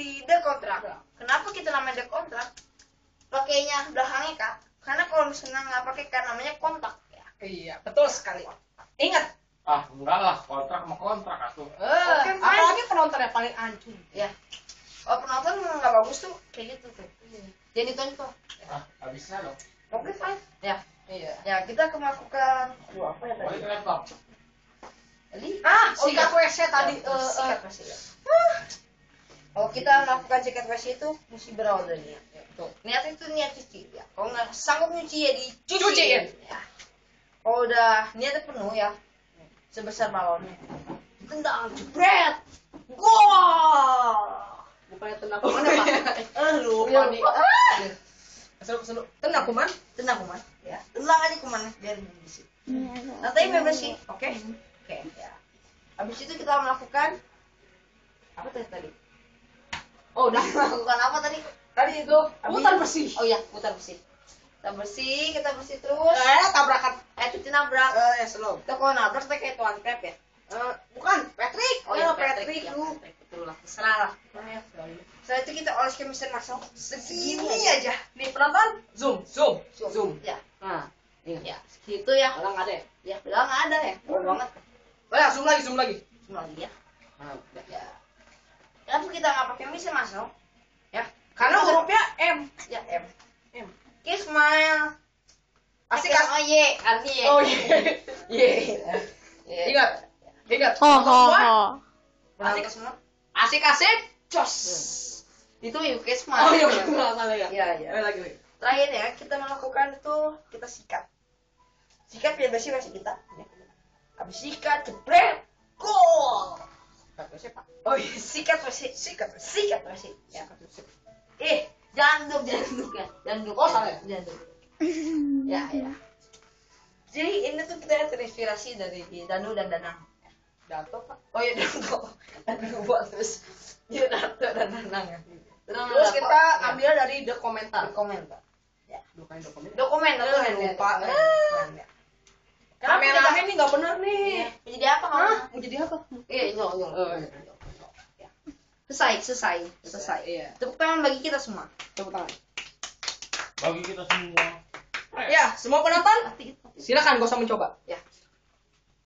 di The Kontrak. Kenapa kita namanya The Kontrak? Pakainya belakangnya Kak. Karena kalau misalnya nggak pakai K namanya kontak ya. Iya, betul sekali. Ingat. Ah, enggak lah, kontrak sama kontrak atuh. Apalagi penonton yang paling ancur. Ya. Kalau penonton nggak bagus tuh kayak gitu tuh. Jadi ditonton. Ah, habisnya dong. Oke, fine. Ya. Iya. Ya, kita akan melakukan apa ya Oh, tadi? itu laptop. Tadi Sikat WC tadi. sikat WC ya. Kalau kita melakukan sikat WC itu mesti berawal dari niat. Ya. Tuh. Niat itu niat cuci ya. Kalau nggak sanggup nyuci ya dicuci. Cuciin. Ya. Kalau udah niatnya penuh ya, sebesar balonnya, tendang jebret, gol. Bukannya tenang kuman ya, Pak? Lupa nih. Keseluk. Tenang kuman. Tendang kuman, ya. Tendang aja kumannya biar bersih. Nanti biar bersih, oke? Oke, ya. Habis itu kita melakukan apa tadi? Oh, udah melakukan apa tadi? Tadi itu putar bersih. Oh iya, putar bersih. Kita bersih terus. Tabrakan. Cuci nabrak. Slow. Kita kalau nabrak kita kayak tuan pep ya. Bukan, Patrick. Oh iya, Patrick ya, lu. Patrick, betul lah. Terserah lah. Setelah itu kita oles ke mesin masuk segini aja. Nih penonton, zoom. Ya, Nah, ini. ya, segitu ya. Orang ada ya? Ya, bilang nggak ada ya. Oh banget. Oh ya, zoom lagi. Cuma lagi ya. Nah, Ya. Kenapa kita nggak pakai mesin masuk? Ya, karena hurufnya M. ya M. M. Kiss smile. Asik Pakai kan? oh ye, arti ye. Oh iya. Ye. Ingat. Ho ho Semua, ho. Asik semua. Asik. Jos. Itu yuk kiss smile. Oh iya, salah ya. Iya. Lagi. Terakhir ya, kita melakukan itu kita sikat. Sikat biar bersih masih kita. Habis sikat, jebret, gol. Siapa? Oh iya, sikat bersih. Ya. Jangan duduk ya. Jangan duduk. Oh, salah ya? Jangan duduk. Ya. Jadi ini tuh kita terinspirasi dari Danu dan Danang. Dato, Pak. Oh iya, Danu buat terus. Dia Dato dan Danang ya. Terus kita ambil dari the komentar. komentar. Bukan dokumen. Dokumen tuh lupa. ya. Kameramen ini nggak bener nih. Jadi apa kamu? Mau jadi apa? Iya, nyol. Ya. Selesai. Iya. Tepuk tangan bagi kita semua. Tepuk tangan. Bagi kita semua. Ya, semua penonton, silakan gak usah mencoba. Ya.